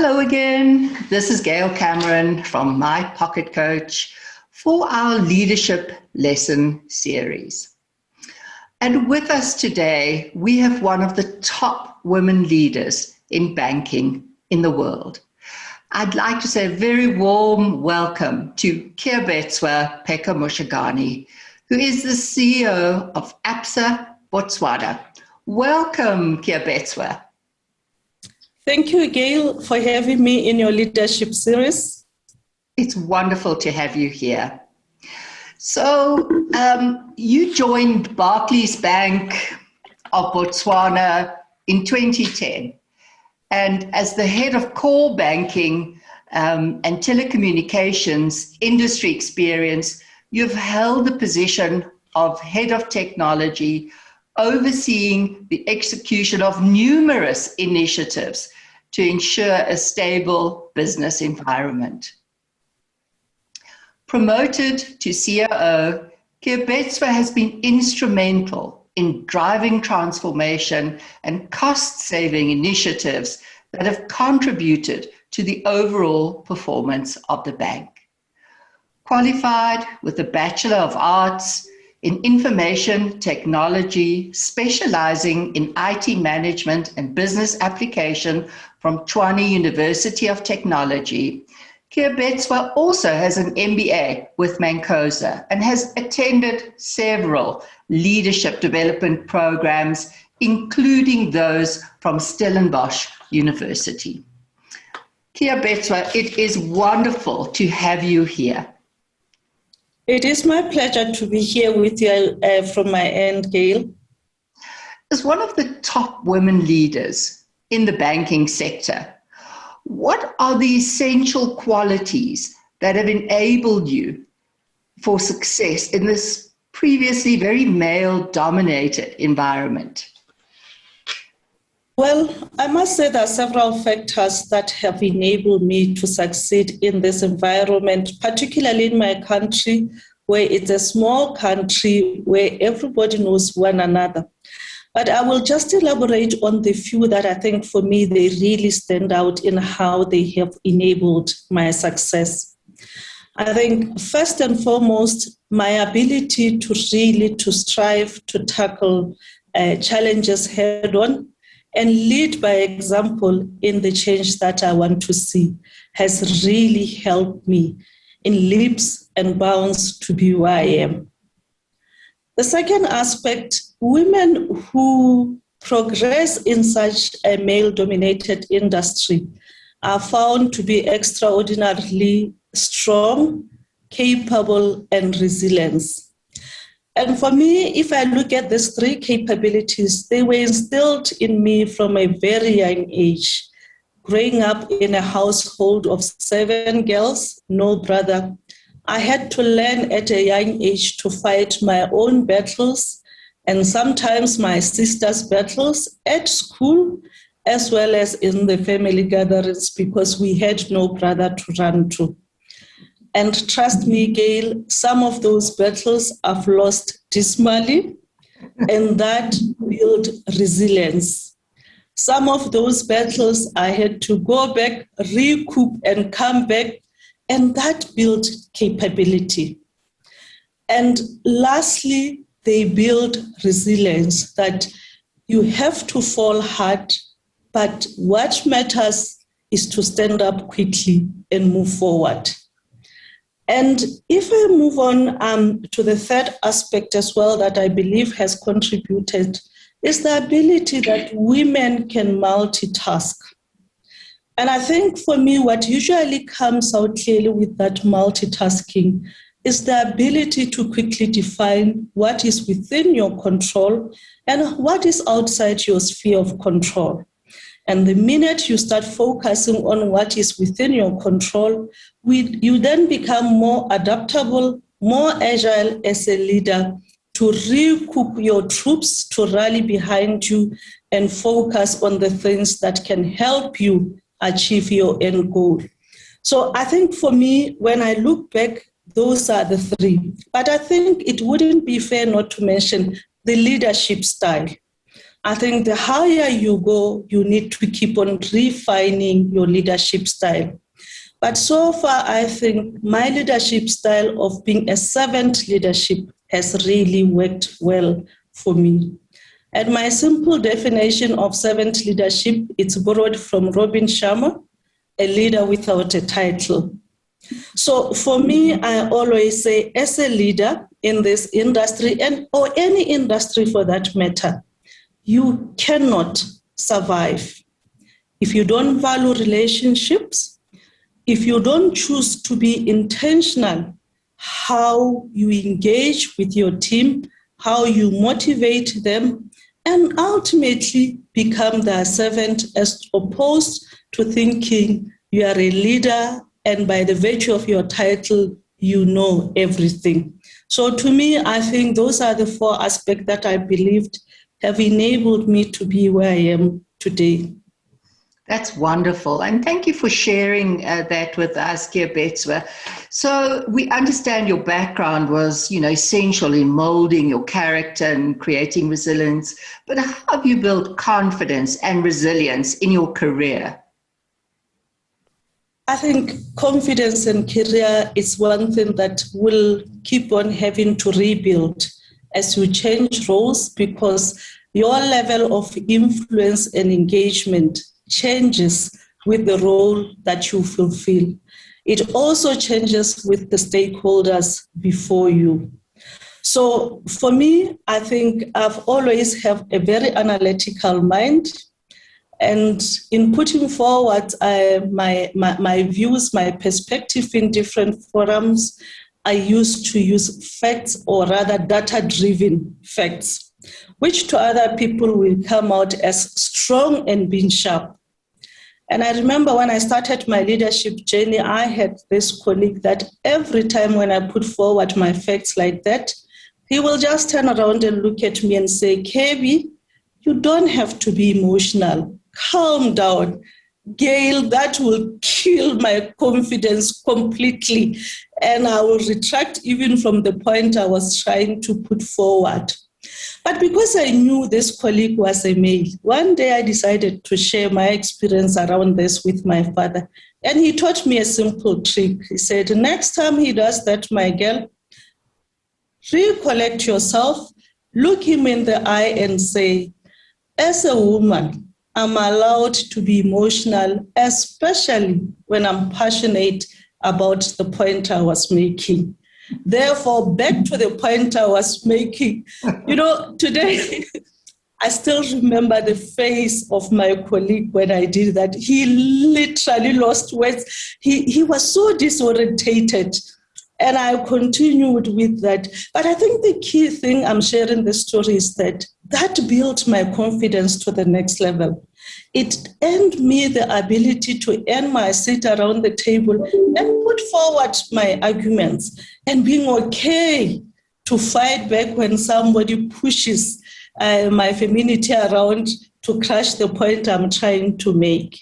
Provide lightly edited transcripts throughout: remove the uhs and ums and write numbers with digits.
Hello again. This is Gail Cameron from My Pocket Coach for our Leadership Lesson series. And with us today, we have one of the top women leaders in banking in the world. I'd like to say a very warm welcome to Keabetswe Pheko-Moshagane, who is the CEO of Absa Botswana. Welcome, Keabetswe. Thank you, Gail, for having me in your leadership series. It's wonderful to have you here. So you joined Barclays Bank of Botswana in 2010. And as the head of core banking and telecommunications industry experience, you've held the position of head of technology, overseeing the execution of numerous initiatives to ensure a stable business environment. Promoted to COO, Keabetswe has been instrumental in driving transformation and cost-saving initiatives that have contributed to the overall performance of the bank. Qualified with a Bachelor of Arts in Information Technology, specialising in IT management and business application from Tshwane University of Technology, Keabetswe also has an MBA with Mancosa and has attended several leadership development programs, including those from Stellenbosch University. Keabetswe, it is wonderful to have you here. It is my pleasure to be here with you from my end, Gail. As one of the top women leaders in the banking sector, what are the essential qualities that have enabled you for success in this previously very male-dominated environment? Well, I must say there are several factors that have enabled me to succeed in this environment, particularly in my country, where it's a small country where everybody knows one another. But I will just elaborate on the few that I think for me, they really stand out in how they have enabled my success. I think first and foremost, my ability to strive to tackle challenges head on and lead by example in the change that I want to see has really helped me in leaps and bounds to be who I am. The second aspect, women who progress in such a male-dominated industry are found to be extraordinarily strong, capable, and resilient. And for me, if I look at these three capabilities, they were instilled in me from a very young age. Growing up in a household of 7 girls, no brother, I had to learn at a young age to fight my own battles and sometimes my sister's battles at school, as well as in the family gatherings, because we had no brother to run to. And trust me, Gail, some of those battles I've lost dismally, and that built resilience. Some of those battles I had to go back, recoup, and come back, and that built capability. And lastly, they build resilience, that you have to fall hard, but what matters is to stand up quickly and move forward. And if I move on to the third aspect as well that I believe has contributed is the ability that women can multitask. And I think for me, what usually comes out clearly with that multitasking is the ability to quickly define what is within your control and what is outside your sphere of control. And the minute you start focusing on what is within your control, you then become more adaptable, more agile as a leader to recoup your troops, to rally behind you and focus on the things that can help you achieve your end goal. So I think for me, when I look back, those are the three. But I think it wouldn't be fair not to mention the leadership style. I think the higher you go, you need to keep on refining your leadership style. But so far, I think my leadership style of being a servant leadership has really worked well for me. And my simple definition of servant leadership, it's borrowed from Robin Sharma, a leader without a title. So for me, I always say, as a leader in this industry, or any industry for that matter, you cannot survive if you don't value relationships, if you don't choose to be intentional how you engage with your team, how you motivate them, and ultimately become their servant, as opposed to thinking you are a leader and by the virtue of your title, you know everything. So to me, I think those are the 4 aspects that I believed have enabled me to be where I am today. That's wonderful. And thank you for sharing that with us, Keabetswe. So we understand your background was, essential in molding your character and creating resilience. But how have you built confidence and resilience in your career? I think confidence and career is one thing that will keep on having to rebuild as you change roles, because your level of influence and engagement changes with the role that you fulfill. It also changes with the stakeholders before you. So for me, I think I've always have a very analytical mind. And in putting forward my views, my perspective in different forums, I used to use facts, or rather data-driven facts, which to other people will come out as strong and being sharp. And I remember when I started my leadership journey, I had this colleague that every time when I put forward my facts like that, he will just turn around and look at me and say, Kebi, you don't have to be emotional. Calm down. Gail, that will kill my confidence completely. And I will retract even from the point I was trying to put forward. But because I knew this colleague was a male, one day I decided to share my experience around this with my father. And he taught me a simple trick. He said, next time he does that, my girl, recollect yourself, look him in the eye and say, as a woman, I'm allowed to be emotional, especially when I'm passionate about the point I was making. Therefore, back to the point I was making, today, I still remember the face of my colleague when I did that. He literally lost words. He was so disorientated. And I continued with that. But I think the key thing I'm sharing the story is that built my confidence to the next level. It earned me the ability to earn my seat around the table and put forward my arguments, and being okay to fight back when somebody pushes my femininity around to crush the point I'm trying to make.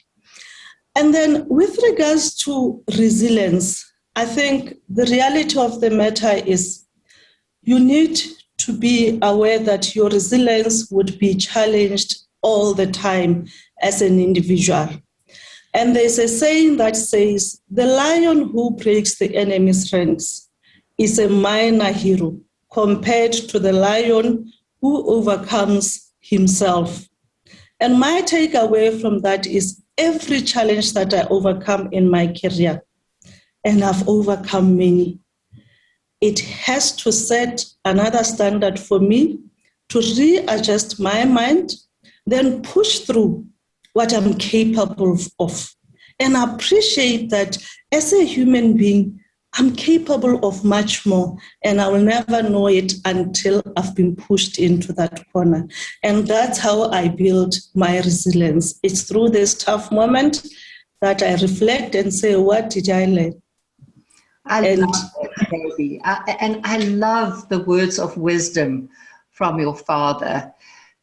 And then with regards to resilience, I think the reality of the matter is you need to be aware that your resilience would be challenged all the time as an individual. And there's a saying that says, the lion who breaks the enemy's ranks is a minor hero compared to the lion who overcomes himself. And my takeaway from that is every challenge that I overcome in my career, and I've overcome many, it has to set another standard for me to readjust my mind, then push through what I'm capable of. And I appreciate that as a human being, I'm capable of much more, and I will never know it until I've been pushed into that corner. And that's how I build my resilience. It's through this tough moment that I reflect and say, what did I learn? I love that, baby. And I love the words of wisdom from your father.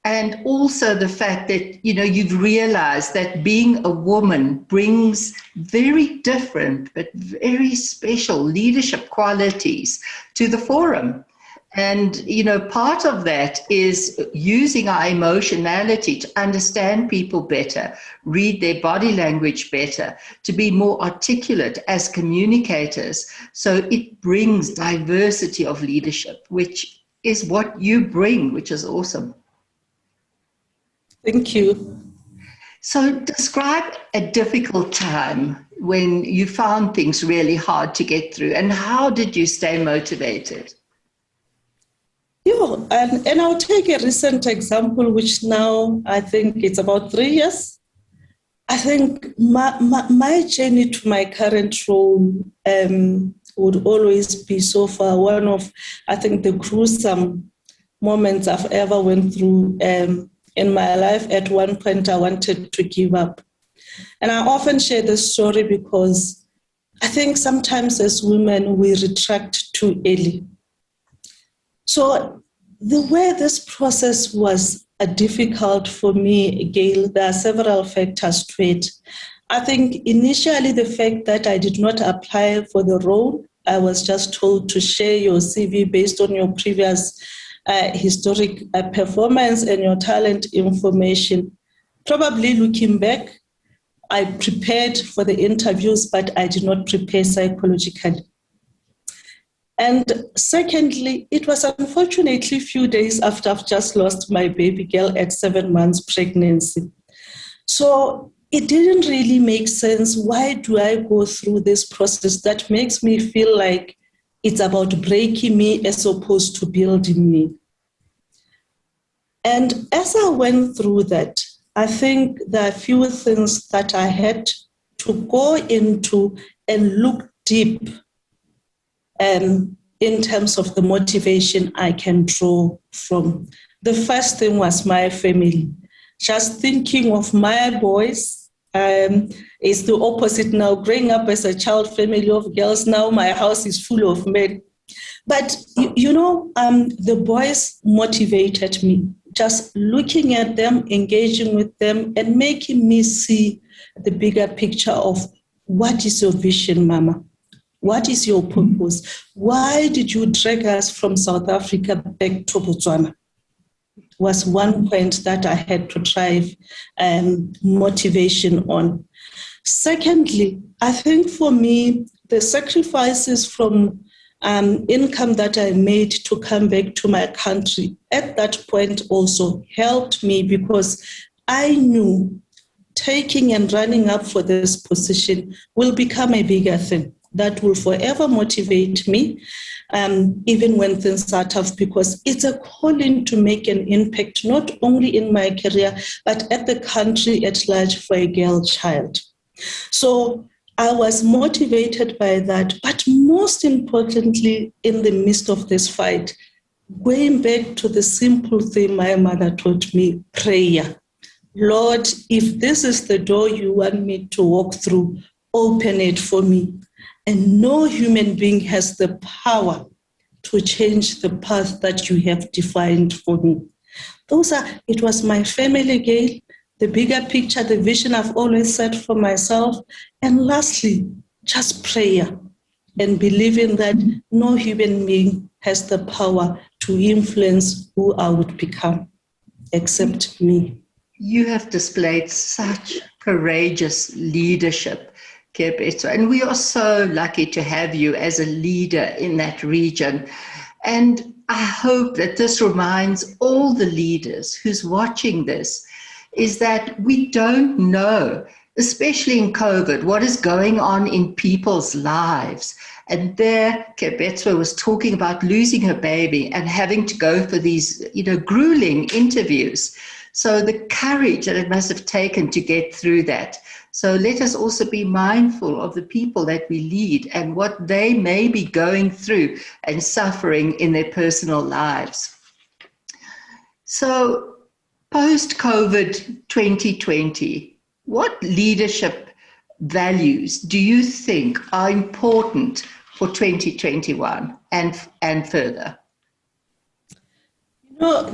And also the fact that, you've realized that being a woman brings very different but very special leadership qualities to the forum. And, part of that is using our emotionality to understand people better, read their body language better, to be more articulate as communicators. So it brings diversity of leadership, which is what you bring, which is awesome. Thank you. So describe a difficult time when you found things really hard to get through, and how did you stay motivated? Yeah, and I'll take a recent example, which now I think it's about 3 years. I think my journey to my current role would always be so far one of, I think, the gruesome moments I've ever went through in my life. At one point, I wanted to give up. And I often share this story because I think sometimes as women, we retract too early. So the way this process was difficult for me, Gail, there are several factors to it. I think initially the fact that I did not apply for the role, I was just told to share your CV based on your previous historic performance and your talent information. Probably looking back, I prepared for the interviews, but I did not prepare psychologically. And secondly, it was unfortunately a few days after I've just lost my baby girl at 7 months pregnancy. So it didn't really make sense. Why do I go through this process that makes me feel like it's about breaking me as opposed to building me? And as I went through that, I think there are a few things that I had to go into and look deep in terms of the motivation I can draw from. The first thing was my family. Just thinking of my boys is the opposite now. Growing up as a child family of girls, now my house is full of men. But, the boys motivated me. Just looking at them, engaging with them, and making me see the bigger picture of what is your vision, Mama? What is your purpose? Why did you drag us from South Africa back to Botswana? Was one point that I had to drive motivation on. Secondly, I think for me, the sacrifices from income that I made to come back to my country at that point also helped me, because I knew taking and running up for this position will become a bigger thing that will forever motivate me, even when things are tough, because it's a calling to make an impact, not only in my career, but at the country at large for a girl child. So I was motivated by that, but most importantly, in the midst of this fight, going back to the simple thing my mother taught me, prayer. Lord, if this is the door you want me to walk through, open it for me. And no human being has the power to change the path that you have defined for me. It was my family, Gail, the bigger picture, the vision I've always set for myself. And lastly, just prayer and believing that no human being has the power to influence who I would become except me. You have displayed such courageous leadership, Keabetswe, and we are so lucky to have you as a leader in that region. And I hope that this reminds all the leaders who's watching this, is that we don't know, especially in COVID, what is going on in people's lives. And there, Keabetswe was talking about losing her baby and having to go for these, grueling interviews. So the courage that it must have taken to get through that. So let us also be mindful of the people that we lead and what they may be going through and suffering in their personal lives. So post-COVID 2020, what leadership values do you think are important for 2021 and further?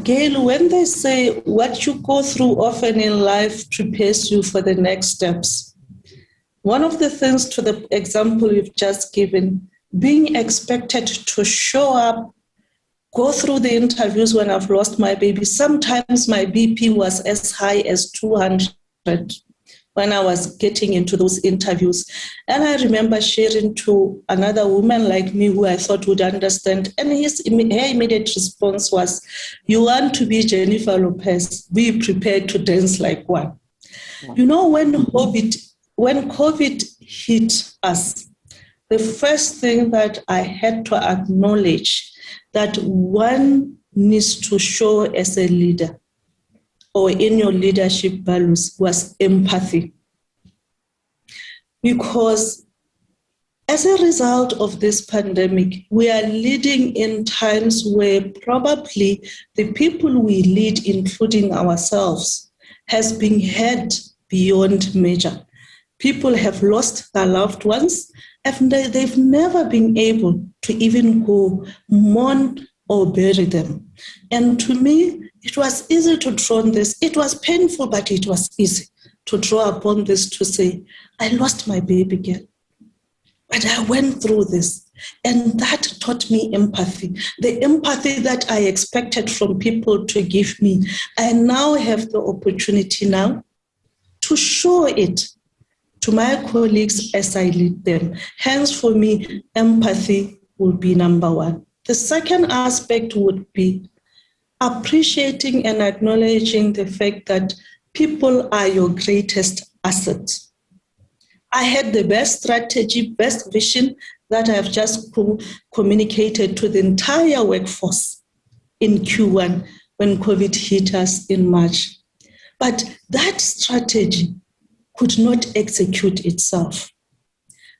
Gail, when they say what you go through often in life prepares you for the next steps, one of the things, to the example you've just given, being expected to show up go through the interviews when I've lost my baby. Sometimes my BP was as high as 200 when I was getting into those interviews. And I remember sharing to another woman like me who I thought would her immediate response was, "You want to be Jennifer Lopez, be prepared to dance like one." You know, when COVID hit us, the first thing that I had to acknowledge that one needs to show as a leader or in your leadership values was empathy. Because as a result of this pandemic, we are leading in times where probably the people we lead, including ourselves, has been hurt beyond measure. People have lost their loved ones, and they've never been able to even go mourn or bury them. And to me, it was easy to draw on this. It was painful, but it was easy to draw upon this to say, I lost my baby girl, but I went through this. And that taught me empathy, the empathy that I expected from people to give me. I now have the opportunity now to show it to my colleagues as I lead them. Hence, for me, empathy will be number one. The second aspect would be appreciating and acknowledging the fact that people are your greatest asset. I had the best strategy, best vision that I've just communicated to the entire workforce in Q1 when COVID hit us in March. But that strategy could not execute itself.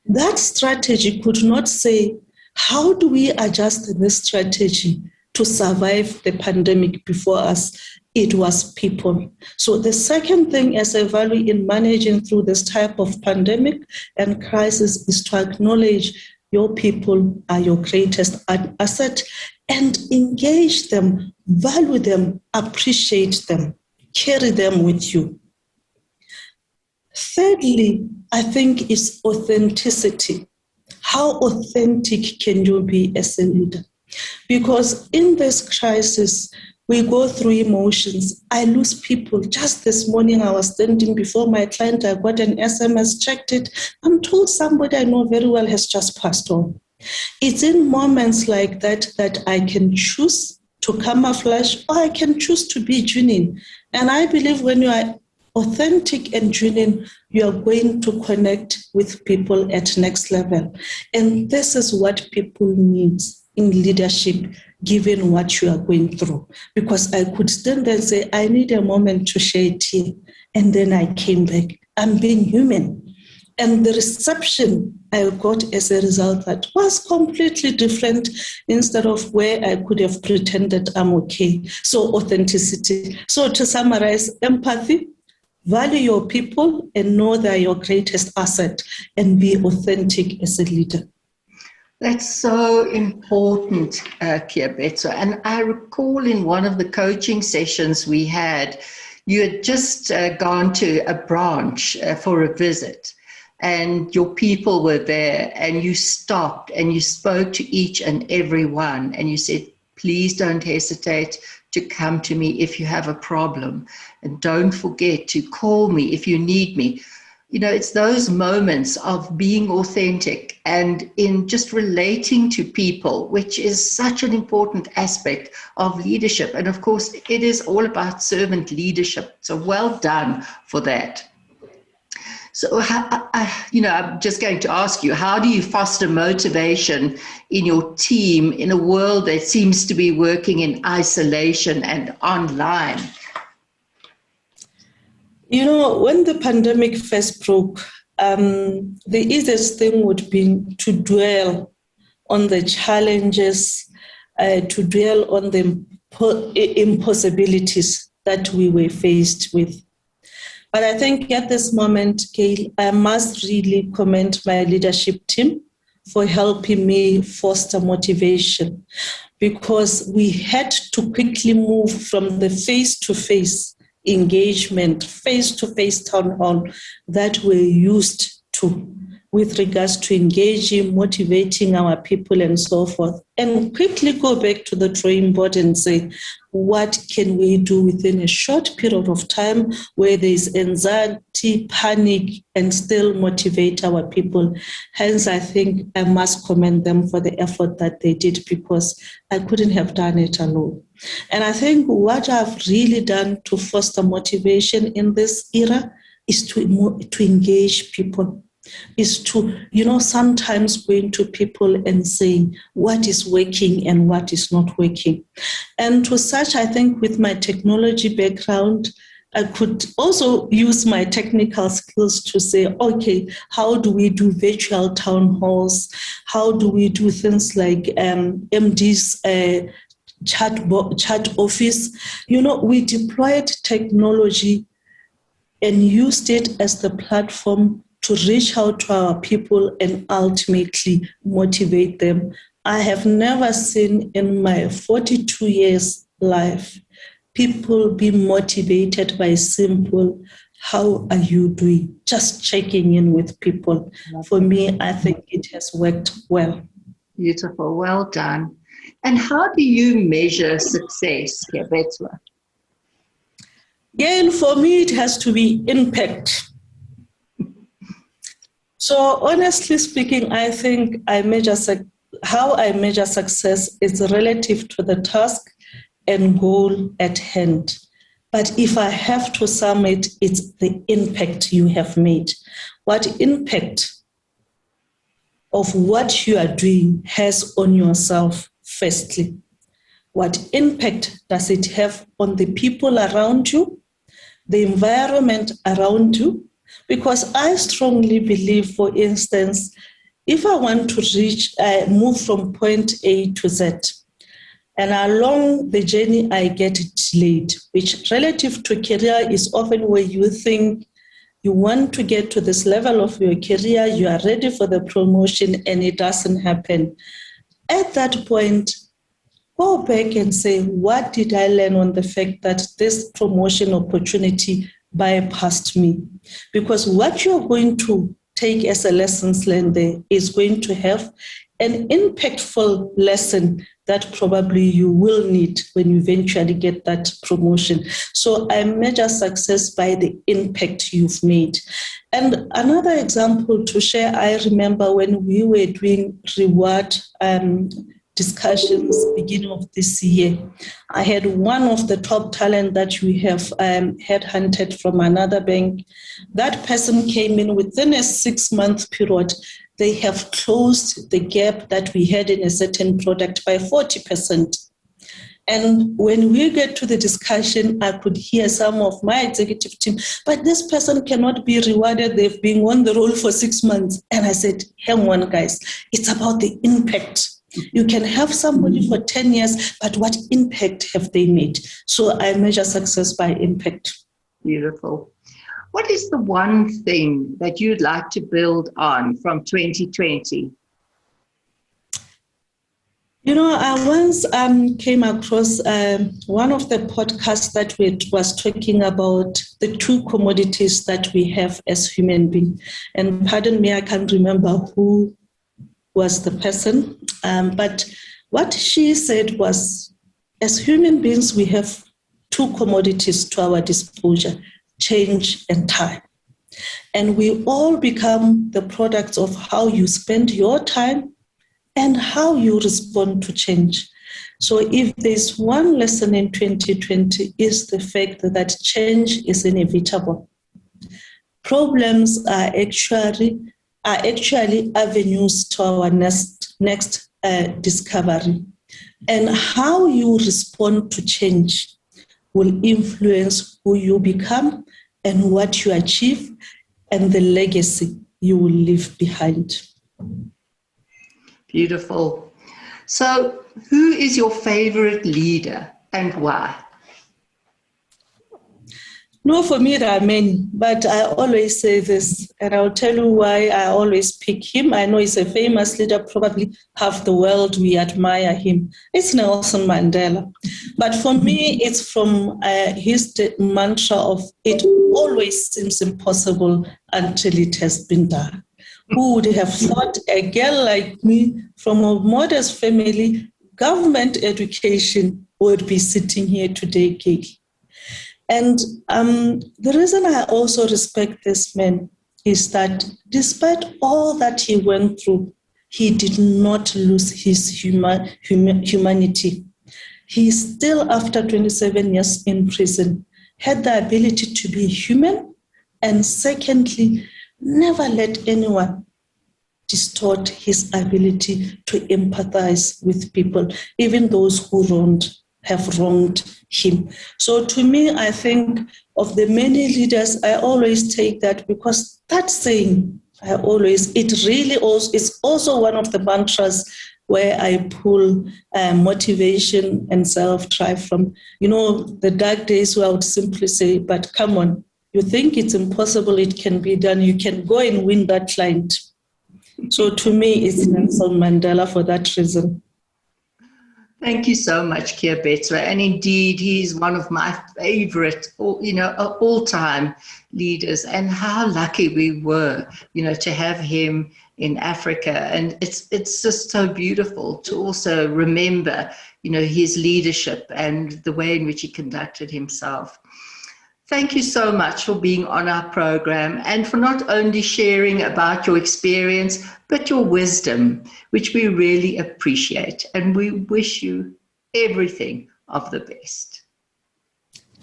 That strategy could not say, how do we adjust this strategy to survive the pandemic before us? It was people. So the second thing as a value in managing through this type of pandemic and crisis is to acknowledge your people are your greatest asset and engage them, value them, appreciate them, carry them with you. Thirdly, I think is authenticity. How authentic can you be as a leader? Because in this crisis, we go through emotions. I lose people. Just this morning, I was standing before my client. I got an SMS, checked it. I'm told somebody I know very well has just passed on. It's in moments like that that I can choose to camouflage or I can choose to be genuine. And I believe when you are authentic and genuine, you are going to connect with people at next level. And this is what people need in leadership, given what you are going through. Because I could stand there and say, I need a moment to share a tear. And then I came back. I'm being human. And the reception I got as a result that was completely different instead of where I could have pretended I'm okay. So authenticity. So to summarize, empathy, value your people and know they're your greatest asset and be authentic as a leader. That's so important, Keabetswe. And I recall in one of the coaching sessions we had, you had just gone to a branch for a visit and your people were there and you stopped and you spoke to each and every one and you said, please don't hesitate to come to me if you have a problem and don't forget to call me if you need me. You know, it's those moments of being authentic and in just relating to people, which is such an important aspect of leadership. And of course, it is all about servant leadership. So well done for that. So, I'm just going to ask you, how do you foster motivation in your team in a world that seems to be working in isolation and online? You know, when the pandemic first broke, the easiest thing would be to dwell on the challenges, to dwell on the impossibilities that we were faced with. But I think at this moment, Gail, I must really commend my leadership team for helping me foster motivation, because we had to quickly move from the face-to-face engagement, face-to-face town hall that we're used to with regards to engaging, motivating our people and so forth, and quickly go back to the drawing board and say, what can we do within a short period of time where there's anxiety, panic, and still motivate our people? Hence, I think I must commend them for the effort that they did, because I couldn't have done it alone. And I think what I've really done to foster motivation in this era is to engage people, is to, sometimes going to people and saying what is working and what is not working. And to such, I think with my technology background, I could also use my technical skills to say, okay, how do we do virtual town halls? How do we do things like MD's chat office? We deployed technology and used it as the platform to reach out to our people and ultimately motivate them. I have never seen in my 42 years life people be motivated by simple, how are you doing? Just checking in with people. For me, I think it has worked well. Beautiful, well done. And how do you measure success, Keabetswe? Again, for me, it has to be impact. So honestly speaking, I think how I measure success is relative to the task and goal at hand. But if I have to sum it, it's the impact you have made. What impact of what you are doing has on yourself, firstly? What impact does it have on the people around you, the environment around you? Because I strongly believe, for instance, if I want to move from point A to Z, and along the journey I get delayed, which relative to career is often where you think you want to get to this level of your career, you are ready for the promotion, and it doesn't happen. At that point, go back and say, what did I learn on the fact that this promotion opportunity bypassed me? Because what you're going to take as a lessons learned there is going to have an impactful lesson that probably you will need when you eventually get that promotion. So I measure success by the impact you've made. And another example to share, I remember when we were doing reward discussions beginning of this year, I had one of the top talent that we have headhunted from another bank. That person came in within a 6-month period. They have closed the gap that we had in a certain product by 40%. And when we get to the discussion, I could hear some of my executive team, but this person cannot be rewarded. They've been on the roll for 6 months. And I said, hang on, guys, it's about the impact. You can have somebody for 10 years, but what impact have they made? So I measure success by impact. Beautiful. What is the one thing that you'd like to build on from 2020? I once came across one of the podcasts that was talking about the two commodities that we have as human beings. And pardon me, I can't remember who was the person. But what she said was, as human beings, we have two commodities to our disposal: change and time. And we all become the products of how you spend your time and how you respond to change. So if there's one lesson in 2020, is the fact that change is inevitable. Problems are actually avenues to our next discovery. And how you respond to change will influence who you become and what you achieve and the legacy you will leave behind. Beautiful. So who is your favorite leader and why? No, for me, there are many, but I always say this, and I'll tell you why I always pick him. I know he's a famous leader, probably half the world, we admire him. It's Nelson Mandela. But for me, it's from his mantra of, it always seems impossible until it has been done. Who would have thought a girl like me from a modest family, government education, would be sitting here today, Gail? And the reason I also respect this man is that despite all that he went through, he did not lose his humanity. He still, after 27 years in prison, had the ability to be human, and secondly, never let anyone distort his ability to empathize with people, even those who have wronged him. So to me, I think of the many leaders, I always take that, because that saying, it really also is also one of the mantras where I pull motivation and self-drive from. The dark days where I would simply say, but come on, you think it's impossible, it can be done, you can go and win that client. So to me, it's Nelson Mandela for that reason. Thank you so much, Keabetswe. And indeed, he's one of my favorite, all-time leaders. And how lucky we were, to have him in Africa. And it's just so beautiful to also remember, his leadership and the way in which he conducted himself. Thank you so much for being on our program and for not only sharing about your experience, but your wisdom, which we really appreciate. And we wish you everything of the best.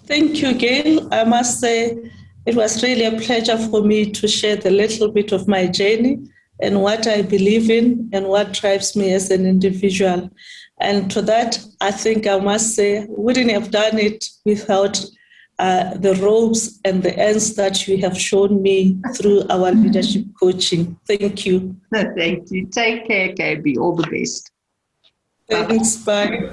Thank you, Gail. I must say it was really a pleasure for me to share the little bit of my journey and what I believe in and what drives me as an individual. And to that, I think I must say, wouldn't have done it without the ropes and the ends that you have shown me through our leadership coaching. Thank you. Thank you. Take care, KB. All the best. Thanks. Bye.